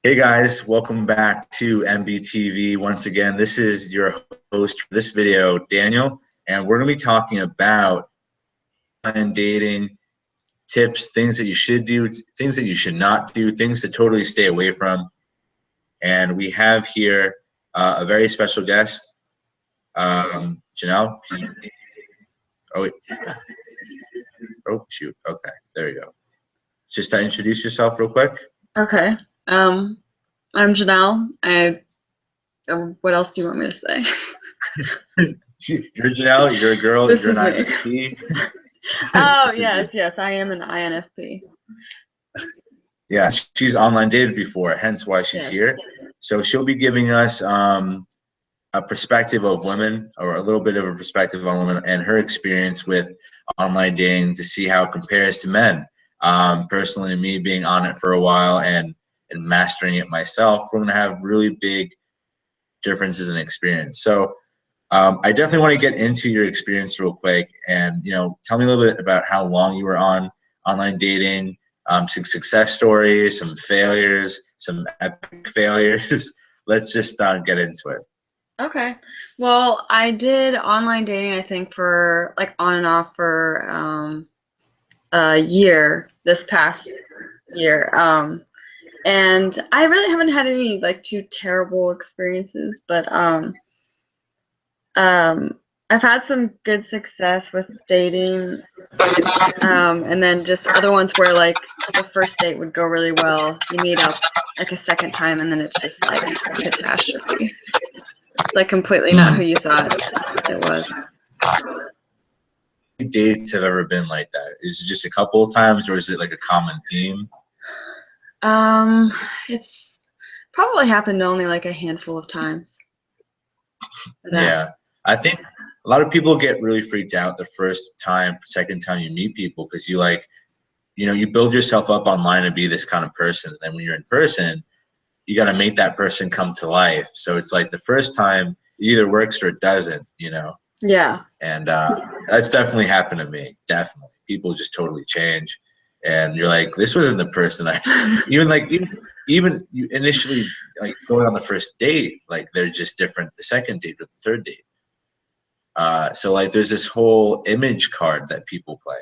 Hey guys, welcome back to MBTV. Once again, this is your host for this video, Daniel, and we're going to be talking about online dating tips, things that you should do, things that you should not do, things to totally stay away from. And we have here a very special guest, Janelle. Oh, wait. Oh, shoot. Okay, there you go. Just to introduce yourself real quick. Okay. I'm Janelle. What else do you want me to say? You're Janelle, you're a girl, This you're is an me. INFP. Oh, This is you. yes, I am an INFP. Yeah, she's online dated before, hence why she's Yes. here. So she'll be giving us a perspective of women, or a little bit of a perspective on women and her experience with online dating to see how it compares to men. Personally, me being on it for a while and mastering it myself, we're going to have really big differences in experience. So I definitely want to get into your experience real quick, and tell me a little bit about how long you were on online dating, some success stories, some failures, some epic failures. Let's just get into it. Okay. Well, I did online dating, I think, for like on and off for a year, this past year. And I really haven't had any like too terrible experiences, but I've had some good success with dating, and then just other ones where like the first date would go really well. You meet up like a second time, and then it's just like catastrophe. It's like completely not who you thought it was. Dates have ever been like that? Is it just a couple of times, or is it like a common theme? It's probably happened only like a handful of times. Yeah, I think a lot of people get really freaked out the first time, second time you meet people, because you build yourself up online to be this kind of person. And then when you're in person, you got to make that person come to life. So it's like the first time it either works or it doesn't, Yeah. And that's definitely happened to me. Definitely. People just totally change. And you're like, this wasn't the person even you initially like going on the first date, like they're just different the second date or the third date. So like there's this whole image card that people play.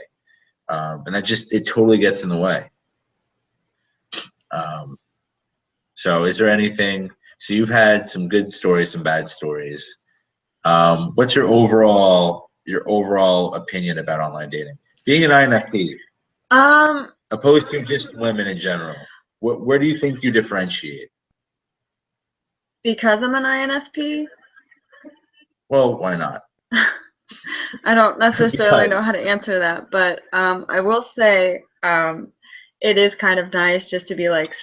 And it totally gets in the way. So is there anything, so you've had some good stories, some bad stories. What's your overall opinion about online dating? Being an INFP, opposed to just women in general, where do you think you differentiate? Because I'm an INFP? Well, why not? I don't necessarily know how to answer that, but I will say it is kind of nice just to be like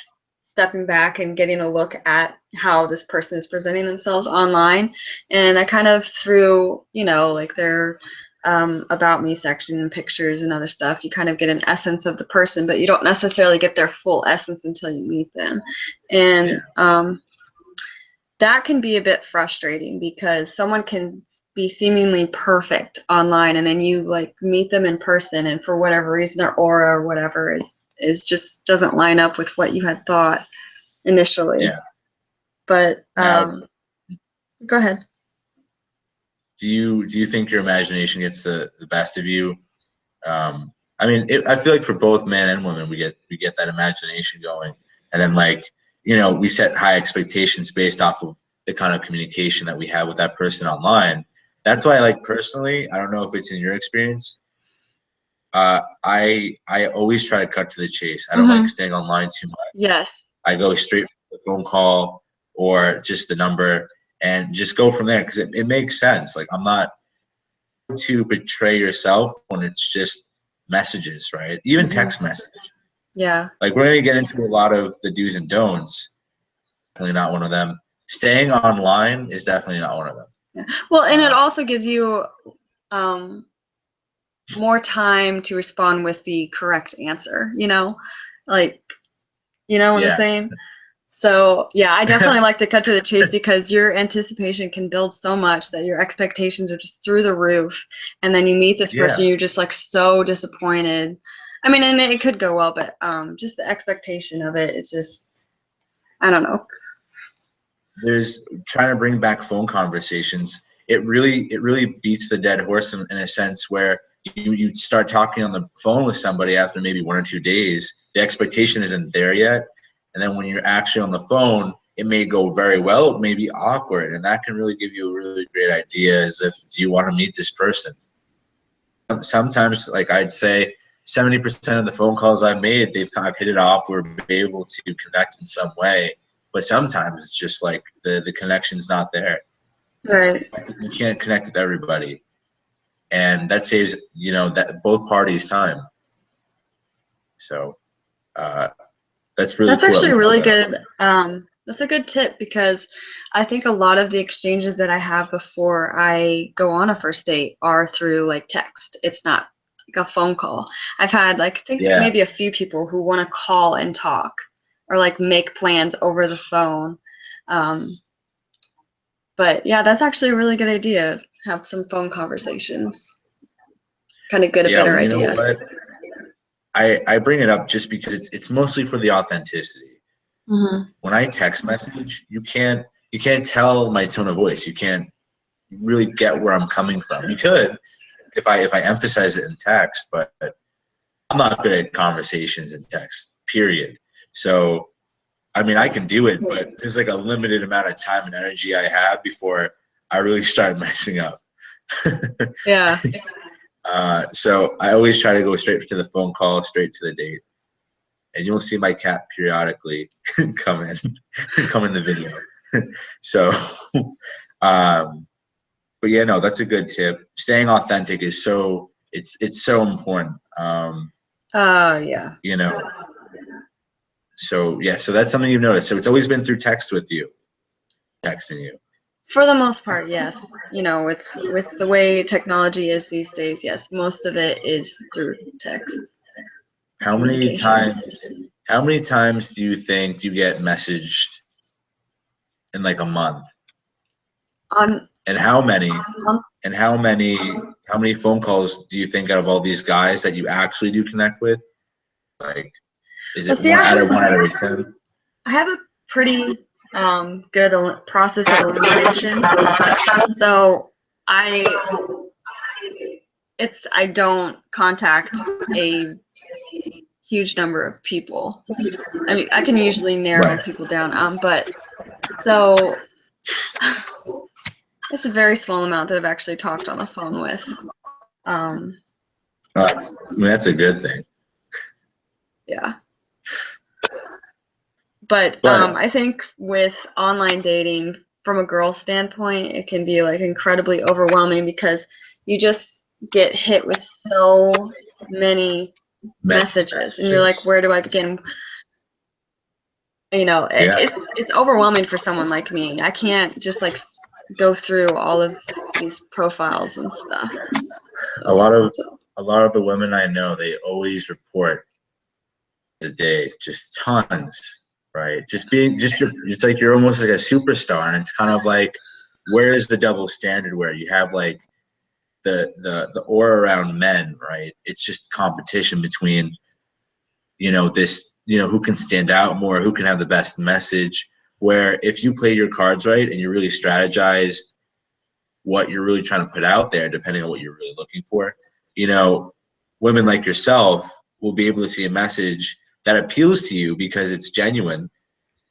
stepping back and getting a look at how this person is presenting themselves online. And I kind of through, like their about me section and pictures and other stuff, you kind of get an essence of the person, but you don't necessarily get their full essence until you meet them. And that can be a bit frustrating because someone can be seemingly perfect online, and then you like meet them in person, and for whatever reason their aura or whatever is just doesn't line up with what you had thought initially. Yeah. But go ahead. Do you think your imagination gets the best of you? I mean, I feel like for both men and women, we get that imagination going, and then we set high expectations based off of the kind of communication that we have with that person online. That's why, like, personally, I don't know if it's in your experience. I always try to cut to the chase. I don't like staying online too much. Yes. I go straight for the phone call or just the number and just go from there, because it makes sense. Like, I'm not to betray yourself when it's just messages, right? Even text message. Yeah. Like, we're gonna get into a lot of the do's and don'ts. Definitely not one of them. Staying online is definitely not one of them. Yeah. Well, and it also gives you more time to respond with the correct answer, like, what I'm saying? So yeah, I definitely like to cut to the chase because your anticipation can build so much that your expectations are just through the roof, and then you meet this person, you're just like so disappointed. I mean, and it could go well, but just the expectation of it is just I don't know. There's trying to bring back phone conversations. It really beats the dead horse in a sense where you start talking on the phone with somebody after maybe 1 or 2 days. The expectation isn't there yet. And then when you're actually on the phone, it may go very well, it may be awkward. And that can really give you a really great idea as if, do you want to meet this person? Sometimes, like I'd say, 70% of the phone calls I've made, they've kind of hit it off or been able to connect in some way. But sometimes it's just like the connection's not there. Right. You can't connect with everybody. And that saves, that both parties time. So that's really That's cool. actually really good. That's a good tip, because I think a lot of the exchanges that I have before I go on a first date are through like text. It's not like a phone call. I've had maybe a few people who want to call and talk or like make plans over the phone. But yeah, that's actually a really good idea. Have some phone conversations. Kind of get a better idea. Know what? I bring it up just because it's mostly for the authenticity. Mm-hmm. When I text message, you can't tell my tone of voice. You can't really get where I'm coming from. You could if I emphasize it in text, but I'm not good at conversations in text, period. So, I mean, I can do it, but there's like a limited amount of time and energy I have before I really start messing up. Yeah. So I always try to go straight to the phone call, straight to the date. And you'll see my cat periodically come in the video. So, but yeah, no, that's a good tip. Staying authentic is it's so important. Yeah. So yeah, so that's something you've noticed. So it's always been through text with you, texting you. For the most part, yes. With the way technology is these days, yes, most of it is through text. How many times do you think you get messaged in like a month? And how many phone calls do you think out of all these guys that you actually do connect with? Like, is it one out of 10? I have a pretty good process of elimination. So I don't contact a huge number of people. I mean, I can usually narrow people down. But so it's a very small amount that I've actually talked on the phone with. I mean, that's a good thing. Yeah. But I think with online dating, from a girl's standpoint, it can be like incredibly overwhelming because you just get hit with so many messages, and you're like, where do I begin? It's overwhelming for someone like me. I can't just like go through all of these profiles and stuff. A lot of the women I know, they always report a day, just tons, right? It's like you're almost like a superstar, and it's kind of like, where's the double standard where you have like the aura around men, right? It's just competition between, who can stand out more, who can have the best message. Where if you play your cards right and you really strategized what you're really trying to put out there, depending on what you're really looking for, women like yourself will be able to see a message that appeals to you because it's genuine,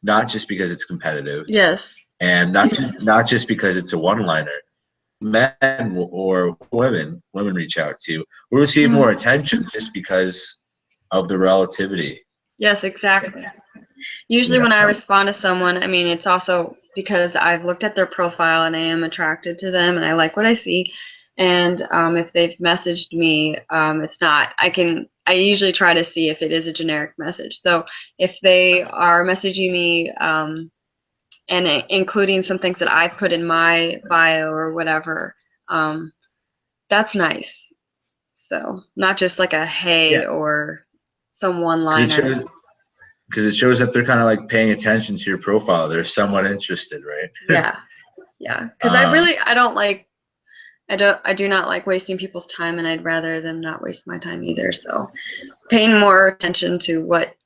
not just because it's competitive. Yes. And not just because it's a one-liner. Men or women reach out to will receive more attention just because of the relativity. Yes, exactly. Usually when I respond to someone, I mean, it's also because I've looked at their profile and I am attracted to them and I like what I see. And if they've messaged me, it's not, I usually try to see if it is a generic message. So if they are messaging me and including some things that I put in my bio or whatever, that's nice. So not just like a hey or some one-liner. Because it shows that they're kind of like paying attention to your profile. They're somewhat interested, right? Yeah. Because I do not like wasting people's time, and I'd rather them not waste my time either. So paying more attention to what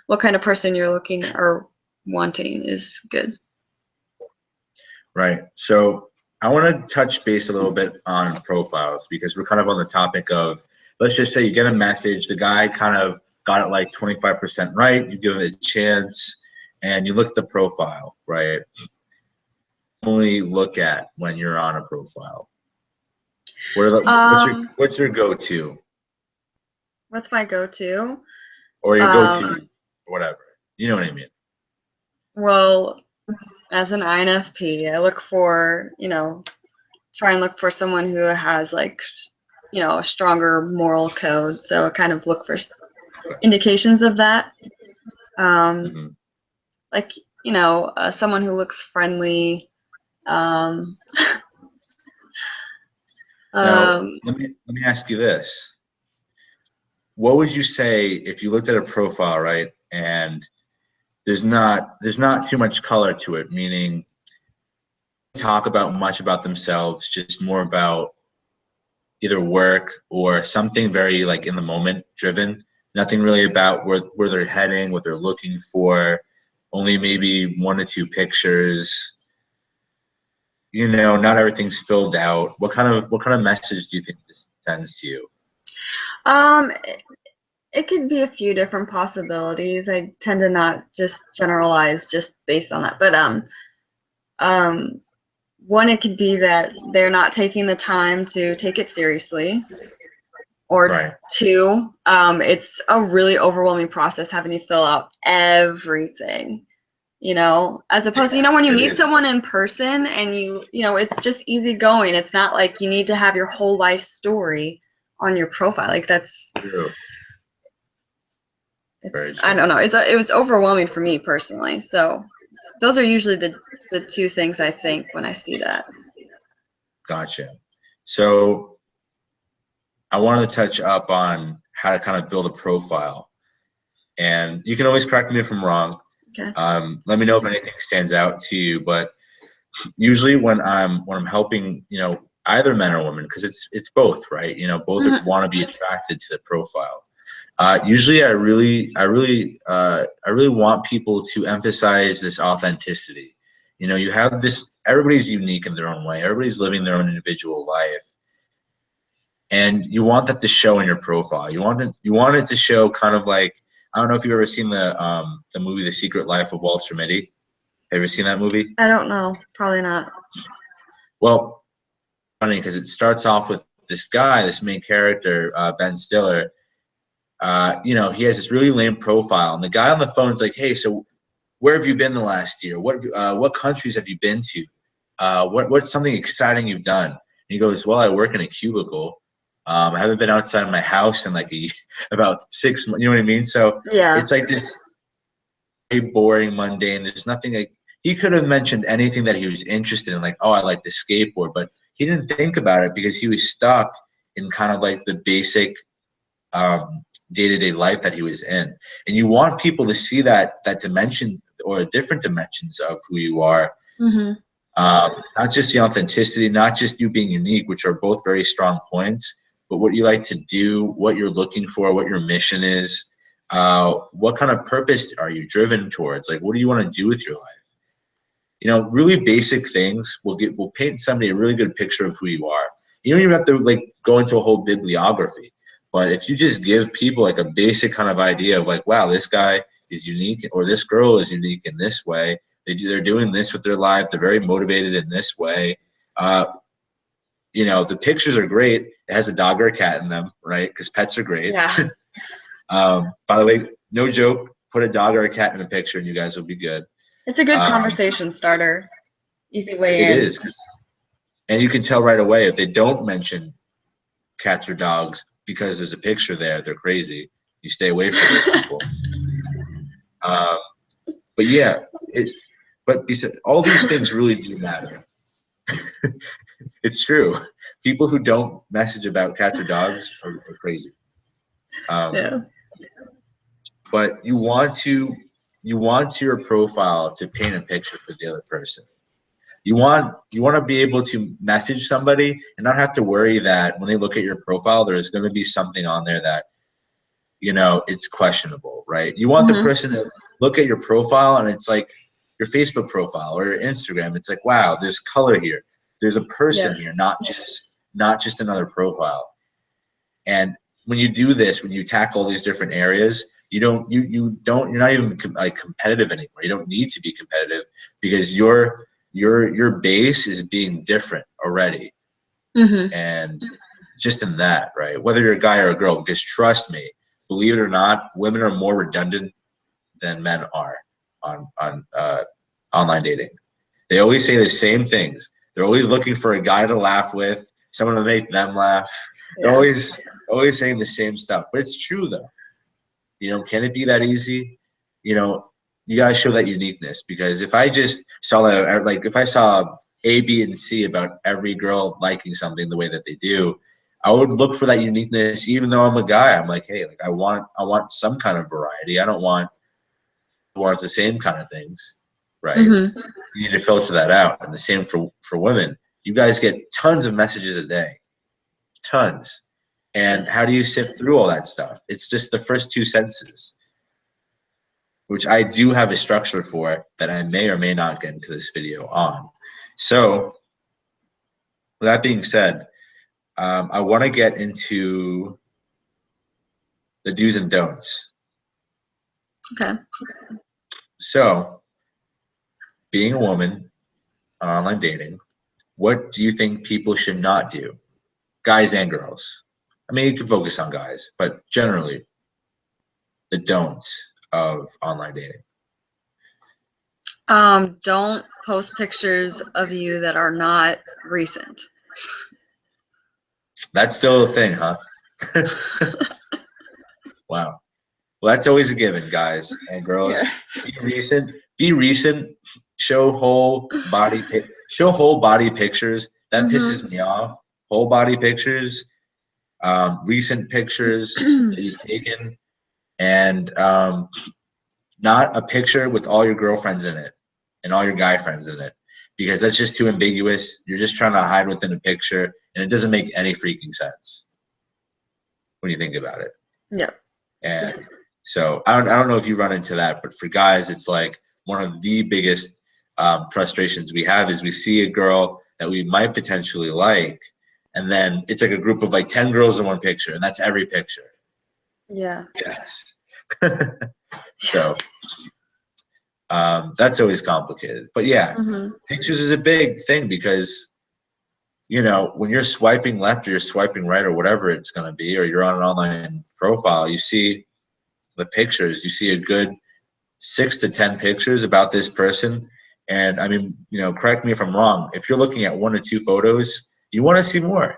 what kind of person you're looking or wanting is good. Right. So I want to touch base a little bit on profiles because we're kind of on the topic of, let's just say you get a message, the guy kind of got it like 25% right, you give it a chance, and you look at the profile, right? Only look at when you're on a profile. What's your go-to? What's my go-to? Or your go-to, or whatever. You know what I mean? Well, as an INFP, I look for, try and look for someone who has like, a stronger moral code. So I kind of look for indications of that. Like, someone who looks friendly. Now, let me ask you this. What would you say if you looked at a profile, right, and there's not too much color to it, meaning talk about much about themselves, just more about either work or something very like in the moment driven, nothing really about where they're heading, what they're looking for, only maybe 1 or 2 pictures, not everything's filled out. What kind of message do you think this sends to you? It could be a few different possibilities. I tend to not just generalize just based on that. But one, it could be that they're not taking the time to take it seriously. Or right. 2, it's a really overwhelming process having to fill out everything. As opposed to, when you meet someone in person and it's just easy going. It's not like you need to have your whole life story on your profile. Like that's True. I don't know. It was overwhelming for me personally. So those are usually the 2 things I think when I see that. Gotcha. So I wanted to touch up on how to kind of build a profile, and you can always correct me if I'm wrong. Okay. Let me know if anything stands out to you. But usually when I'm helping, either men or women, because it's both, right? Both want to be attracted to the profile. Usually, I really want people to emphasize this authenticity. You have this. Everybody's unique in their own way. Everybody's living their own individual life, and you want that to show in your profile. You want it to show kind of like, I don't know if you've ever seen the movie The Secret Life of Walter Mitty. Have you ever seen that movie? I don't know. Probably not. Well, funny because it starts off with this guy, this main character, Ben Stiller. He has this really lame profile, and the guy on the phone is like, "Hey, so where have you been the last year? What countries have you been to? What's something exciting you've done?" And he goes, "Well, I work in a cubicle. I haven't been outside of my house in like about 6 months." You know what I mean? So yeah, it's like this very boring, mundane. There's nothing like he could have mentioned anything that he was interested in, like, "Oh, I like to skateboard," but he didn't think about it because he was stuck in kind of like the basic day-to-day life that he was in. And you want people to see that dimension or different dimensions of who you are. Not just the authenticity, not just you being unique, which are both very strong points, but what you like to do, what you're looking for, what your mission is, what kind of purpose are you driven towards? Like, what do you want to do with your life? Really basic things will paint somebody a really good picture of who you are. You don't even have to like go into a whole bibliography. But if you just give people like a basic kind of idea of like, wow, this guy is unique or this girl is unique in this way. They're doing this with their life. They're very motivated in this way. The pictures are great. It has a dog or a cat in them, right? Because pets are great. Yeah. By the way, no joke, put a dog or a cat in a picture and you guys will be good. It's a good conversation starter. Easy way in. It is. And you can tell right away if they don't mention cats or dogs because there's a picture there, they're crazy. You stay away from those people. But yeah, all these things really do matter. It's true. People who don't message about cats or dogs are crazy. Yeah. But you want your profile to paint a picture for the other person. You want to be able to message somebody and not have to worry that when they look at your profile, there's going to be something on there that you know, it's questionable, right? You want the person to look at your profile and it's like your Facebook profile or your Instagram. It's like, wow, there's color here. There's a person here, not just another profile. And when you do this, when you tackle these different areas, you're not even like competitive anymore. You don't need to be competitive because your base is being different already. And just in that, right? Whether you're a guy or a girl, because trust me, believe it or not, women are more redundant than men are on online dating. They always say the same things. They're always looking for a guy to laugh with, someone to make them laugh. They're always saying the same stuff. But it's true though. You know, can it be that easy? You know, you gotta show that uniqueness, because if I just saw that, like if I saw A, B, and C about every girl liking something the way that they do, I would look for that uniqueness. Even though I'm a guy, I'm like, hey, like I want some kind of variety. I don't want the same kind of things, right? You need to filter that out. And the same for women. You guys get tons of messages a day, tons. And how do you sift through all that stuff? It's just the first 2 sentences, which I do have a structure for that I may or may not get into this video on. So with that being said, I want to get into the do's and don'ts. Okay. So being a woman on online dating, what do you think people should not do? Guys and girls. I mean, you can focus on guys, but generally the don'ts of online dating. Don't post pictures of you that are not recent. That's still a thing, huh? Wow. Well, that's always a given, guys and girls. Be recent. Show whole body pictures. That pisses me off. Whole body pictures, recent pictures that you've taken, and not a picture with all your girlfriends in it and all your guy friends in it, because that's just too ambiguous. You're just trying to hide within a picture, and it doesn't make any freaking sense when you think about it. Yep. And so I don't know if you run into that, but for guys, it's like one of the biggest frustrations we have is we see a girl that we might potentially like, and then it's like a group of like 10 girls in one picture, and that's every picture. Yeah. Yes. So that's always complicated. But yeah, pictures is a big thing because, you know, when you're swiping left or you're swiping right or whatever it's going to be, or you're on an online profile, you see the pictures, you see a good 6 to 10 pictures about this person. And I mean, you know, correct me if I'm wrong. If you're looking at 1 or 2 photos, you want to see more.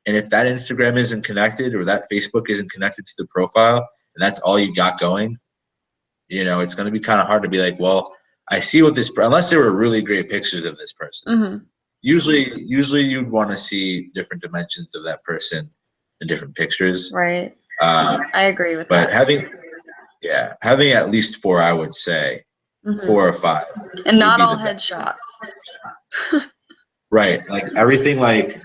And if that Instagram isn't connected or that Facebook isn't connected to the profile and that's all you got going, you know, it's going to be kind of hard to be like, well, I see what this, unless there were really great pictures of this person. Usually you'd want to see different dimensions of that person in different pictures. Right. I agree with that. But having at least 4, I would say, 4 or 5. And not all headshots. Right. Like everything like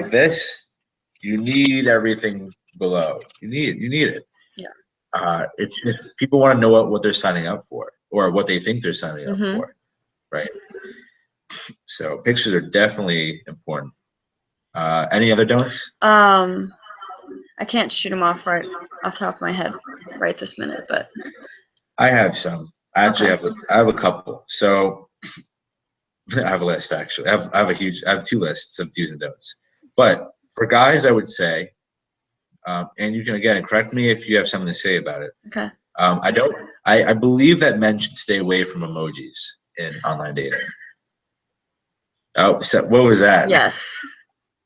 this, you need everything below. You need it. Yeah. It's just people want to know what they're signing up for or what they think they're signing up for. Right. So pictures are definitely important. Any other don'ts? I can't shoot them off right off the top of my head right this minute, but I have some. I actually have a couple. So I have a list actually. I have 2 lists of do's and don'ts. But for guys, I would say, and you can again correct me if you have something to say about it. Okay. I believe that men should stay away from emojis in online dating. Oh, so what was that? Yes.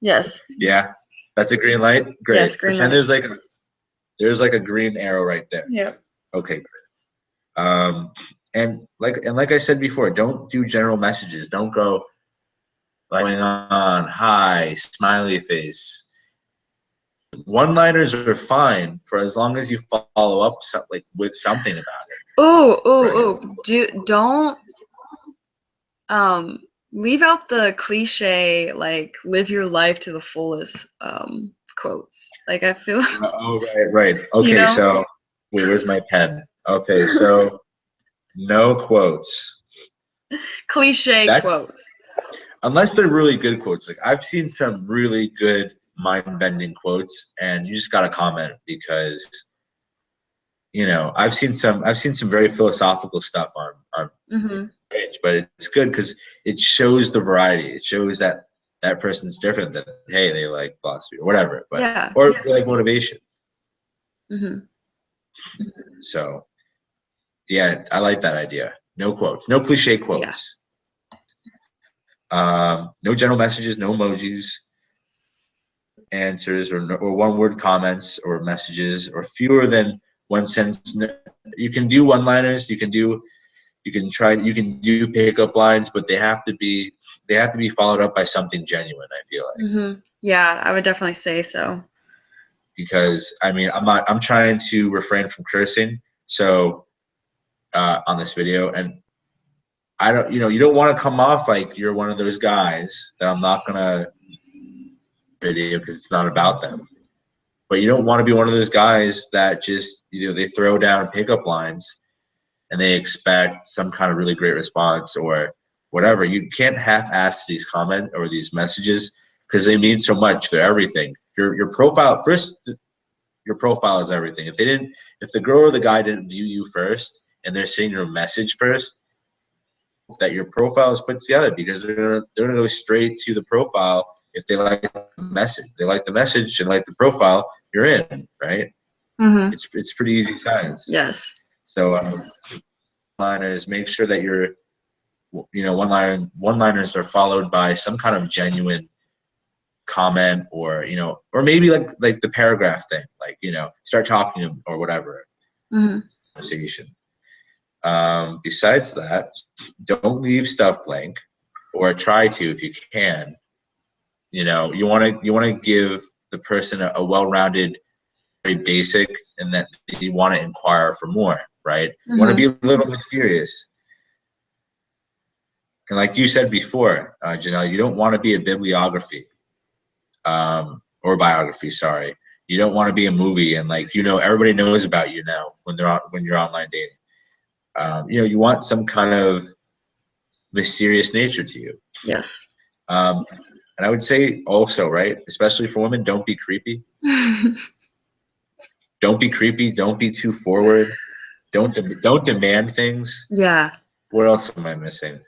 Yes. Yeah, that's a green light. Great. Yes, green light. And there's like a green arrow right there. Yep. Okay. And like I said before, don't do general messages. Don't go like going on, hi, smiley face. One-liners are fine for as long as you follow up with something about it. Don't leave out the cliche like live your life to the fullest quotes. Like I feel. Oh, right. Okay, You know? so wait, where's my pen? Okay, so no quotes. Cliche quotes. Unless they're really good quotes. Like I've seen some really good mind-bending quotes, and you just gotta comment because I've seen some very philosophical stuff on page, but it's good because it shows the variety. It shows that that person's different. That hey, they like philosophy or whatever, but or they like motivation. So yeah, I like that idea. No quotes, no cliche quotes. No general messages, no emojis, answers, or one-word comments or messages, or fewer than one sentence. You can do one-liners. You can do pickup lines, but they have to be followed up by something genuine. I feel like. Yeah, I would definitely say so. Because I mean, I'm trying to refrain from cursing, so on this video, and I don't, you don't want to come off like you're one of those guys that I'm not gonna video because it's not about them. But you don't want to be one of those guys that just, they throw down pickup lines and they expect some kind of really great response or whatever. You can't half-ass these comments or these messages because they mean so much. They're everything. Your profile first. Your profile is everything. If the girl or the guy didn't view you first and they're seeing your message first, that your profile is put together because they're gonna go straight to the profile if they like the message. They like the message and like the profile, you're in, right? It's pretty easy science. Yes. So one-liners, make sure that your one-liners are followed by some kind of genuine comment or maybe like the paragraph thing, like start talking or whatever. Conversation. Besides that, don't leave stuff blank, or try to if you can. You want to give the person a well-rounded, very basic, and that you want to inquire for more, right? You want to be a little mysterious. And like you said before, Janelle, you don't want to be a bibliography or biography, sorry. You don't want to be a movie and everybody knows about you now when you're online dating. You want some kind of mysterious nature to you. Yes. And I would say also, right, especially for women, don't be creepy. Don't be creepy. Don't be too forward. Don't demand things. Yeah. What else am I missing?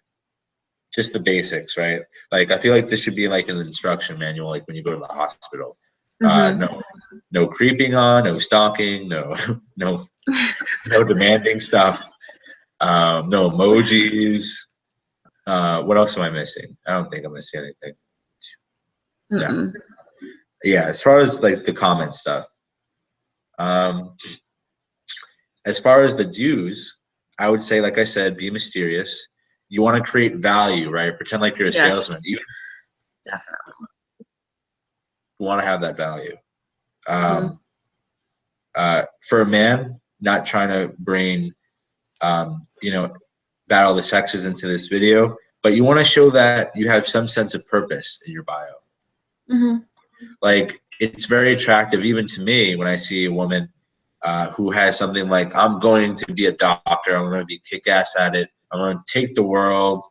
Just the basics, right? Like I feel like this should be like an instruction manual, like when you go to the hospital. No creeping on, no stalking, no demanding stuff, no emojis. What else am I missing? I don't think I'm missing anything. No. Yeah, as far as like the comment stuff. As far as the do's, I would say, like I said, be mysterious. You want to create value, right? Pretend like you're a salesman. Definitely. You want to have that value. For a man, not trying to bring, battle the sexes into this video, but you want to show that you have some sense of purpose in your bio. Like, it's very attractive, even to me, when I see a woman who has something like, I'm going to be a doctor, I'm going to be kick-ass at it, I'm going to take the world.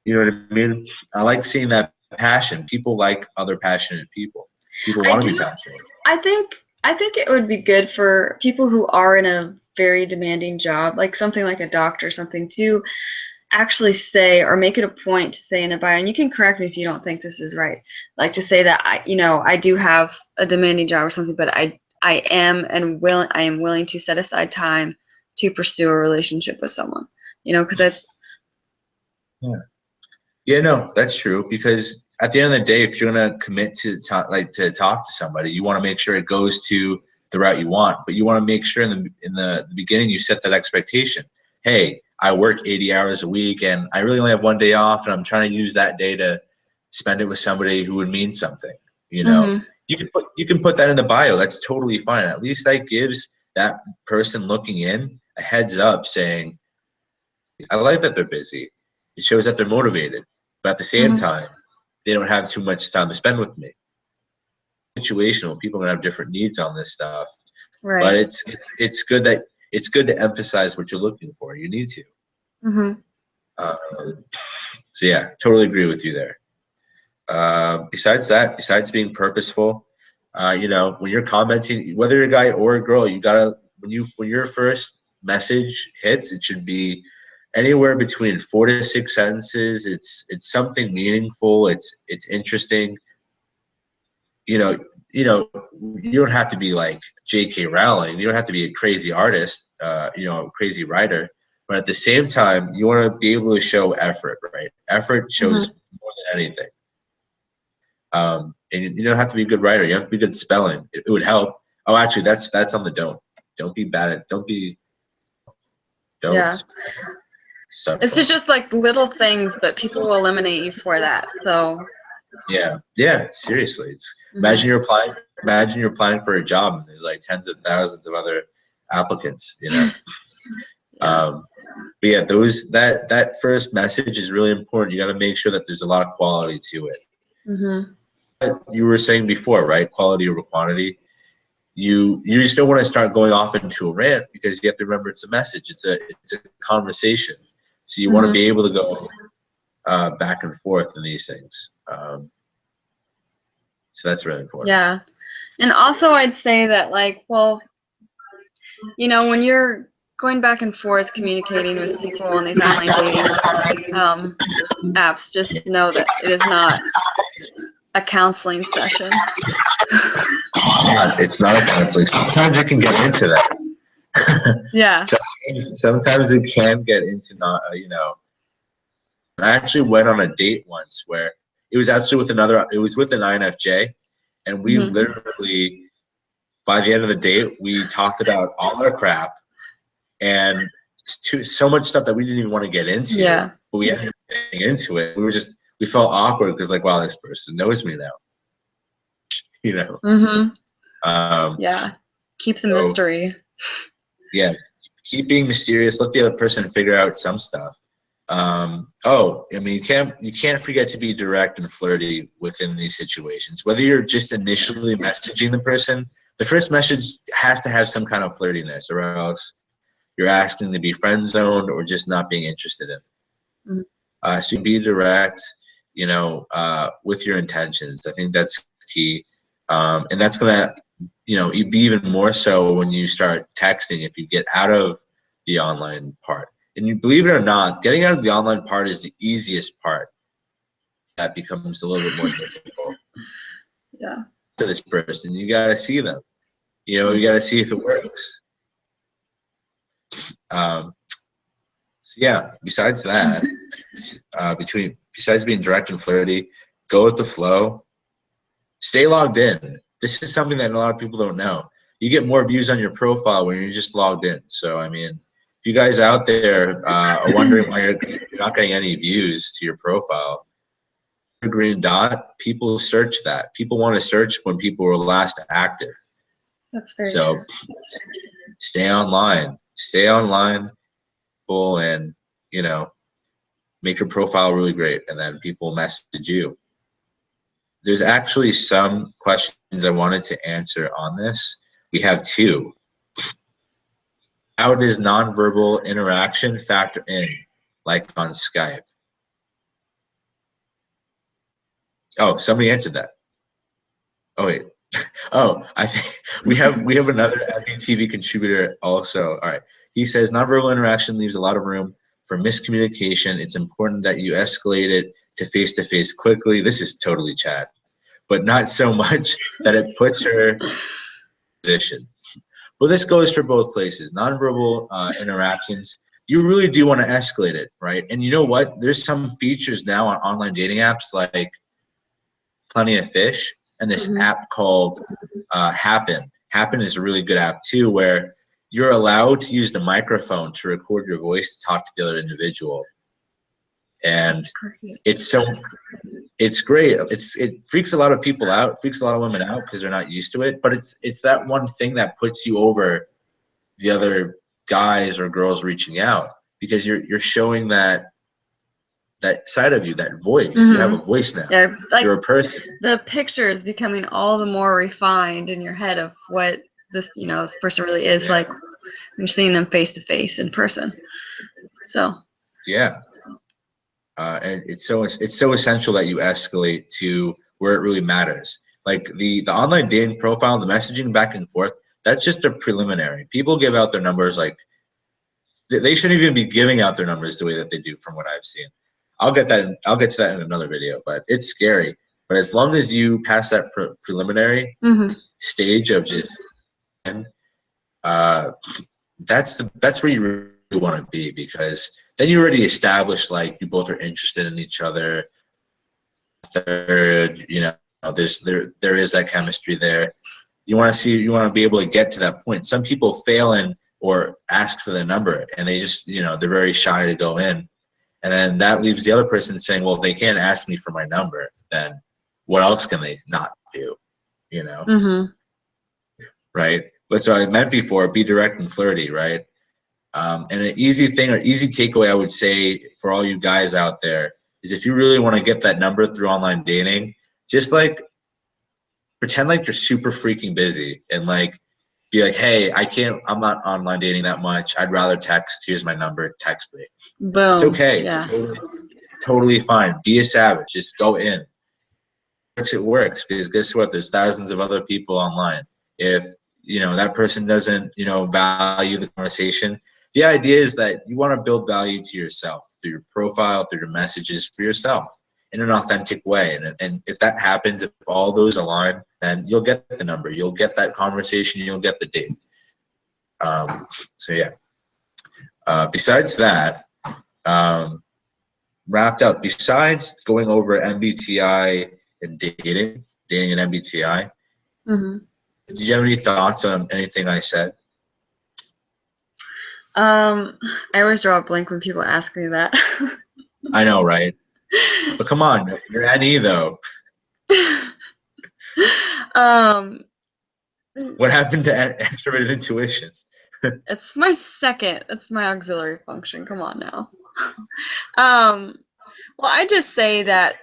You know what I mean? I like seeing that passion. People like other passionate people. People want to be passionate. I think it would be good for people who are in a very demanding job, like something like a doctor or something, to actually say or make it a point to say in a bio, and you can correct me if you don't think this is right, like to say that I do have a demanding job or something, but I am willing to set aside time to pursue a relationship with someone, because no, that's true, because at the end of the day, if you're gonna commit to talk to somebody, you want to make sure it goes to the route you want, but you want to make sure in the beginning you set that expectation. Hey, I work 80 hours a week and I really only have one day off, and I'm trying to use that day to spend it with somebody who would mean something. You can put that in the bio. That's totally fine. At least that gives that person looking in a heads up saying, I like that they're busy. It shows that they're motivated, but at the same time, they don't have too much time to spend with me. situational. People are gonna have different needs on this stuff. Right. But it's good to emphasize what you're looking for. You need to. So yeah, totally agree with you there. Besides being purposeful, you know, when you're commenting, whether you're a guy or a girl, you gotta when your first message hits, it should be anywhere between 4 to 6 sentences. It's something meaningful. It's interesting. You know, you don't have to be like J.K. Rowling. You don't have to be a crazy artist, you know, a crazy writer. But at the same time, you want to be able to show effort, right? Effort shows more than anything. And you don't have to be a good writer. You have to be good at spelling. It would help. Oh, actually, that's on the don't. Don't be bad at. Don't. Yeah. It's Fun. just like little things, but people will eliminate you for that. So. Yeah. Seriously, it's imagine you're applying for a job and there's like tens of thousands of other applicants. You know. But yeah, that first message is really important. You got to make sure that there's a lot of quality to it. You were saying before, right? Quality over quantity. You just don't want to start going off into a rant because you have to remember it's a message. It's a conversation. So you want to be able to go back and forth in these things. So that's really important. Yeah. And also I'd say that, like, well, you know, when you're going back and forth communicating with people on these online dating apps, just know that it is not a counseling session. It's not a counseling. Sometimes it can get into that. Yeah. Sometimes it can get into not, you know. I actually went on a date once where it was actually with an INFJ, and we literally, by the end of the date, we talked about all our crap and so much stuff that we didn't even want to get into. Yeah. But we ended up getting into it. We felt awkward because, like, wow, this person knows me now. You know. Yeah. Keep the mystery. Yeah. Keep being mysterious. Let the other person figure out some stuff. I mean, you can't forget to be direct and flirty within these situations. Whether you're just initially messaging the person, the first message has to have some kind of flirtiness, or else you're asking to be friend zoned or just not being interested in. So be direct, you know, with your intentions. I think that's key, and that's gonna, you know, be even more so when you start texting. If you get out of the online part. And you believe it or not, getting out of the online part is the easiest part. That becomes a little bit more difficult. Yeah. To this person, you got to see them. You know, you got to see if it works. So yeah. Besides that, besides being direct and flirty, go with the flow. Stay logged in. This is something that a lot of people don't know. You get more views on your profile when you're just logged in. So I mean, if you guys out there are wondering why you're not getting any views to your profile, green dot, people search that. People want to search when people were last active. That's very true. Stay online, and, you know, make your profile really great, and then people message you. There's actually some questions I wanted to answer on this. We have 2. How does nonverbal interaction factor in, like on Skype? Oh, somebody answered that. Oh wait. Oh, I think we have another MBTI contributor also. All right. He says nonverbal interaction leaves a lot of room for miscommunication. It's important that you escalate it to face quickly. This is totally Chad, but not so much that it puts her in position. Well, this goes for both places. Nonverbal interactions, you really do want to escalate it, right? And you know what? There's some features now on online dating apps like Plenty of Fish and this app called Happen. Happen is a really good app too, where you're allowed to use the microphone to record your voice to talk to the other individual. And it's great. It freaks a lot of people out, freaks a lot of women out because they're not used to it. But it's that one thing that puts you over the other guys or girls reaching out, because you're showing that that side of you, that voice. You have a voice now. Yeah, like you're a person. The picture is becoming all the more refined in your head of what this, this person really is like when you're seeing them face to face in person. So. Yeah. And it's so essential that you escalate to where it really matters. Like the online dating profile, the messaging back and forth, that's just a preliminary. People give out their numbers like they shouldn't even be giving out their numbers the way that they do from what I've seen. I'll get to that in another video, but it's scary. But as long as you pass that preliminary stage of just that's where you really want to be, because then you already established like you both are interested in each other. There is that chemistry there. You want to be able to get to that point. Some people fail or ask for the number, and they just they're very shy to go in, and then that leaves the other person saying, well, if they can't ask me for my number, then what else can they not do? Right? That's what I meant before. Be direct and flirty, right? And an easy thing or easy takeaway I would say for all you guys out there is if you really want to get that number through online dating, just like pretend like you're super freaking busy and like be like, hey, I'm not online dating that much. I'd rather text. Here's my number. Text me. Boom. It's okay. Yeah. It's totally fine. Be a savage. Just go in. It works because guess what? There's thousands of other people online. If that person doesn't value the conversation, the idea is that you want to build value to yourself through your profile, through your messages for yourself in an authentic way. And if that happens, if all those align, then you'll get the number, you'll get that conversation, you'll get the date. So yeah. Besides that, wrapped up. Besides going over MBTI and dating and MBTI, did you have any thoughts on anything I said? I always draw a blank when people ask me that. I know, right? But come on, you're NE though. What happened to extroverted intuition? It's my second. It's my auxiliary function. Come on now. Well, I just say that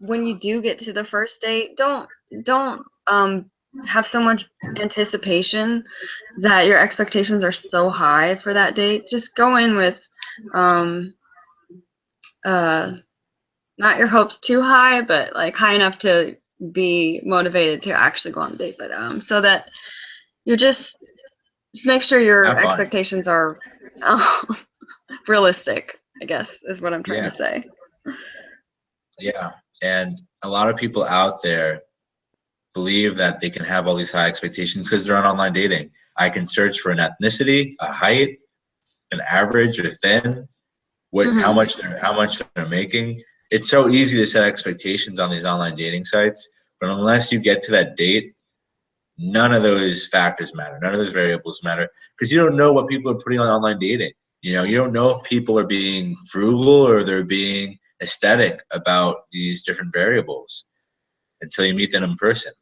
when you do get to the first date, don't have so much anticipation that your expectations are so high for that date. Just go in with not your hopes too high, but like high enough to be motivated to actually go on a date. But so that you're just make sure your expectations are realistic, I guess is what I'm trying to say. Yeah, and a lot of people out there believe that they can have all these high expectations because they're on online dating. I can search for an ethnicity, a height, an average or thin, how much they're making. It's so easy to set expectations on these online dating sites, but unless you get to that date, none of those factors matter. None of those variables matter because you don't know what people are putting on online dating. You don't know if people are being frugal or they're being aesthetic about these different variables until you meet them in person.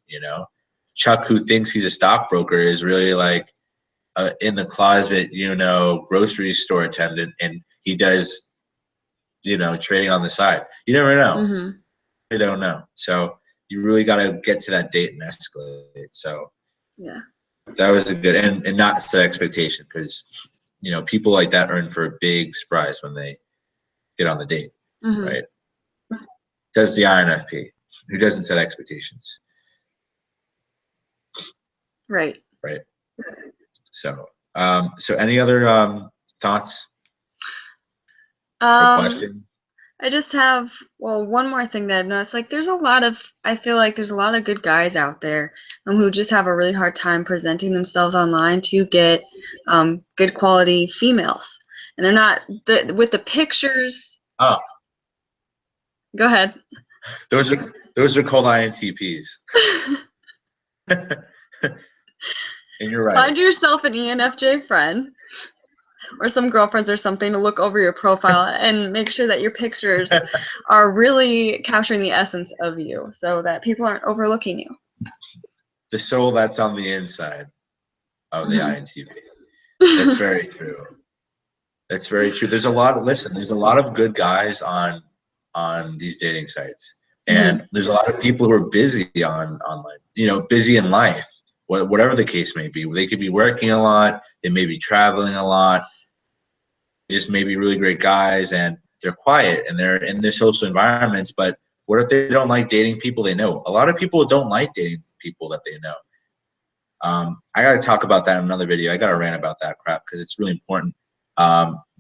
Chuck, who thinks he's a stockbroker, is really like in the closet, grocery store attendant, and he does, trading on the side. You never know. You don't know. So you really got to get to that date and escalate. So yeah, that was a good and not set expectation because people like that are in for a big surprise when they get on the date, right? Does the INFP, who doesn't set expectations. Right. So any other thoughts or questions? I just have one more thing that I've noticed. Like, I feel like there's a lot of good guys out there who just have a really hard time presenting themselves online to get good quality females, and they're not with the pictures. Oh, go ahead. Those are called INTPs. And you're right. Find yourself an ENFJ friend or some girlfriends or something to look over your profile and make sure that your pictures are really capturing the essence of you so that people aren't overlooking you. The soul that's on the inside of the INTP. That's very true. That's very true. There's a lot of good guys on on these dating sites. And there's a lot of people who are busy online, you know, busy in life, whatever the case may be. They could be working a lot, they may be traveling a lot, just may be really great guys, and they're quiet and they're in their social environments. But what if they don't like dating people they know? A lot of people don't like dating people that they know. I got to talk about that in another video. I got to rant about that crap because it's really important.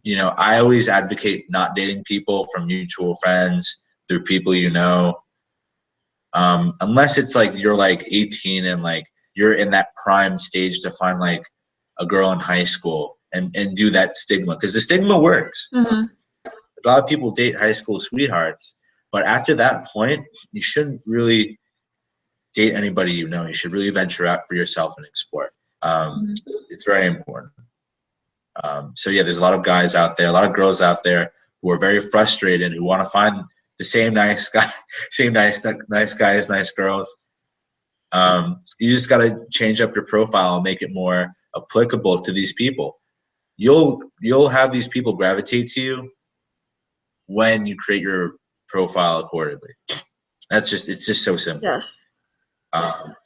You know, I always advocate not dating people from mutual friends, through people you know, unless it's like you're like 18 and like you're in that prime stage to find like a girl in high school and do that stigma, because the stigma works. A lot of people date high school sweethearts, but after that point, you shouldn't really date anybody you know. You should really venture out for yourself and explore. It's very important. So yeah, there's a lot of guys out there, a lot of girls out there who are very frustrated, who want to find the same nice guy, same nice guys, nice girls. You just got to change up your profile and make it more applicable to these people. You'll have these people gravitate to you when you create your profile accordingly. It's just so simple. Yes.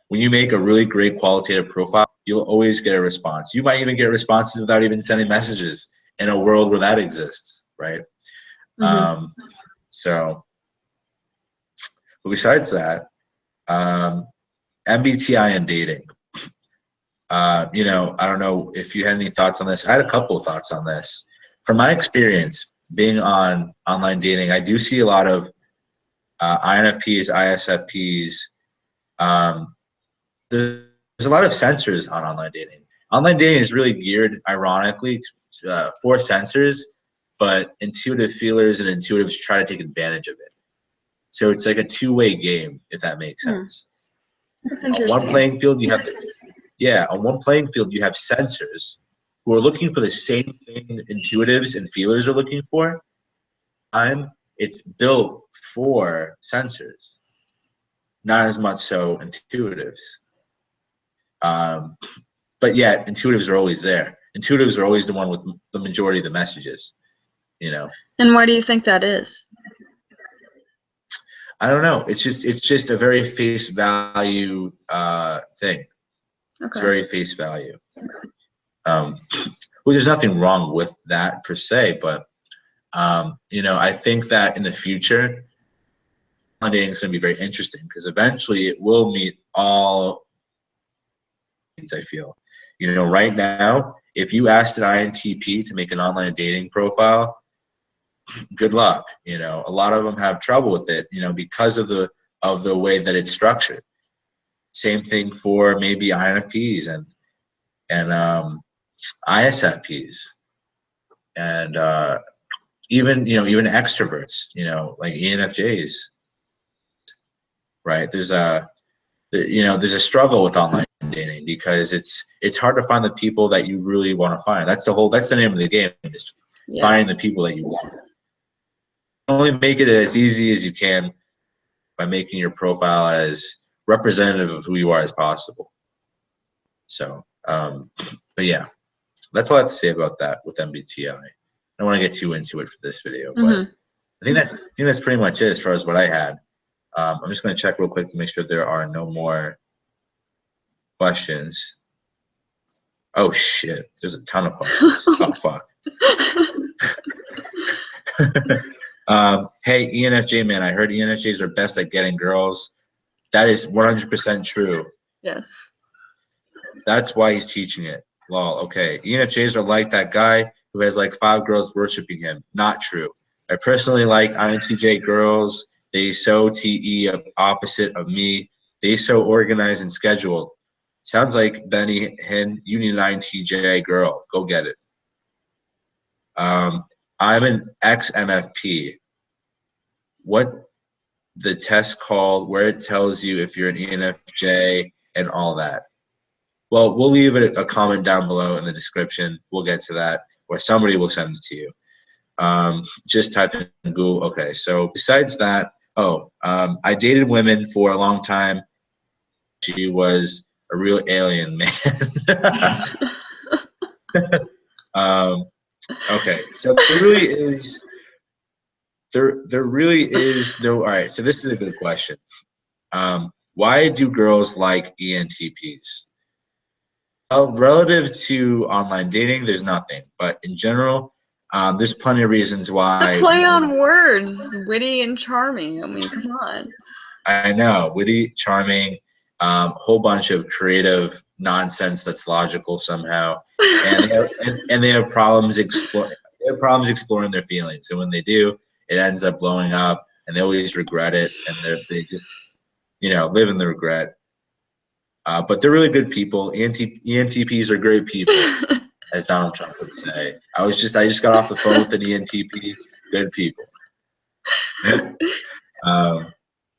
When you make a really great qualitative profile, you'll always get a response. You might even get responses without even sending messages in a world where that exists, right? So, but besides that, MBTI and dating. You know, I don't know if you had any thoughts on this. I had a couple of thoughts on this. From my experience being on online dating, I do see a lot of INFPs, ISFPs. There's a lot of sensors on online dating. Online dating is really geared, ironically, for sensors, but intuitive feelers and intuitives try to take advantage of it. So it's like a two-way game, if that makes sense. That's interesting. On one playing field, you have on one playing field you have sensors who are looking for the same thing intuitives and feelers are looking for. It's built for sensors, not as much so intuitives. But yet intuitives are always there. Intuitives are always the one with the majority of the messages, you know. And why do you think that is? I don't know. It's just a very face value thing. It's very face value. Well, there's nothing wrong with that per se, but you know, I think that in the future, online dating is going to be very interesting because eventually it will meet all needs. I feel, you know, right now, if you asked an INTP to make an online dating profile, good luck. You know, a lot of them have trouble with it, you know, because of the way that it's structured. Same thing for maybe INFPs and ISFPs and even extroverts, you know, like ENFJs, right? There's a struggle with online dating because it's hard to find the people that you really want to find. That's the name of the game, is finding the people that you want. Only make it as easy as you can by making your profile as representative of who you are as possible. So, but yeah, that's all I have to say about that with MBTI. I don't want to get too into it for this video, but I think that's pretty much it as far as what I had. I'm just going to check real quick to make sure there are no more questions. Oh shit, there's a ton of questions. Oh fuck. Hey, ENFJ man, I heard ENFJs are best at getting girls. That is 100% true. Yes. That's why he's teaching it. Lol. Okay. ENFJs are like that guy who has like 5 girls worshiping him. Not true. I personally like INTJ girls. They so TE opposite of me. They so organized and scheduled. Sounds like Benny Hinn, you need an INTJ girl. Go get it. I'm an ex-NFP. What the test called where it tells you if you're an ENFJ and all that? Well, we'll leave it a comment down below in the description. We'll get to that, or somebody will send it to you. Just type in Google. Okay, so besides that, I dated women for a long time. She was a real alien, man. Okay, so there really is there really is no. All right, so this is a good question. Why do girls like ENTPs? Well, relative to online dating, there's nothing. But in general, there's plenty of reasons why. The play on words, witty and charming. I mean, come on. I know, witty, charming, whole bunch of creative nonsense that's logical somehow, and they have problems exploring their feelings, and when they do, it ends up blowing up, and they always regret it, and they just live in the regret. But they're really good people. ENTPs are great people, as Donald Trump would say. I just got off the phone with an ENTP. Good people.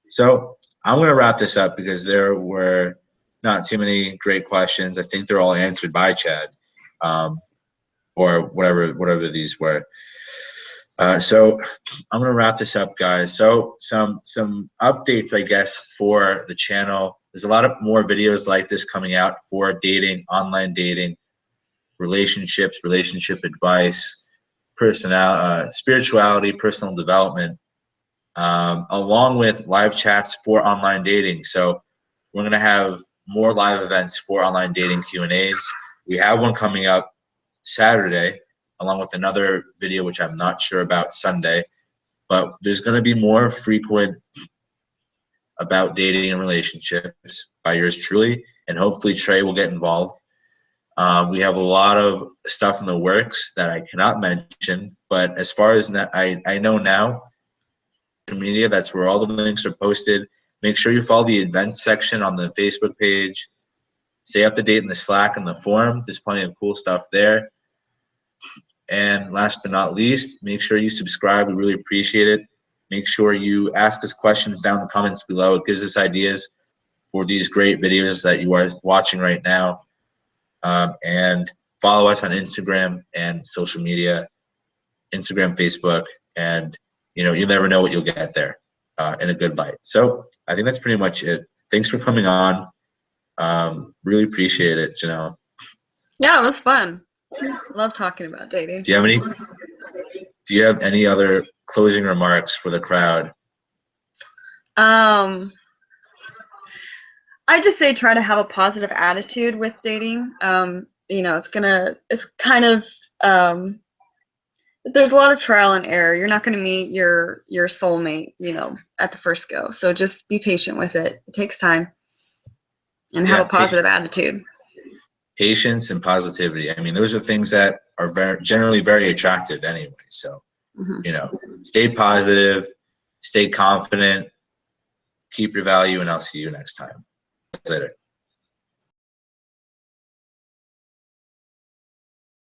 So I'm going to wrap this up because there were not too many great questions. I think they're all answered by Chad, or whatever these were. So I'm going to wrap this up, guys. So some updates, I guess, for the channel. There's a lot of more videos like this coming out for dating, online dating, relationships, relationship advice, spirituality, personal development, along with live chats for online dating. So we're going to have more live events for online dating Q&As. We have one coming up Saturday, along with another video, which I'm not sure about, Sunday. But there's going to be more frequent about dating and relationships by yours truly, and hopefully Trey will get involved. We have a lot of stuff in the works that I cannot mention, but as far as I know now, social media, that's where all the links are posted. Make sure you follow the events section on the Facebook page. Stay up to date in the Slack and the forum. There's plenty of cool stuff there. And last but not least, make sure you subscribe. We really appreciate it. Make sure you ask us questions down in the comments below. It gives us ideas for these great videos that you are watching right now. And follow us on Instagram and social media, Instagram, Facebook, and you never know what you'll get there in a good light. So I think that's pretty much it. Thanks for coming on. Really appreciate it, Janelle. Yeah, it was fun. Love talking about dating. Do you have any other closing remarks for the crowd? I just say try to have a positive attitude with dating. It's kind of there's a lot of trial and error. You're not going to meet your soulmate, at the first go. So just be patient with it. It takes time, and have a positive attitude. Patience and positivity. I mean, those are things that are generally very attractive anyway. So, stay positive, stay confident, keep your value, and I'll see you next time. Later.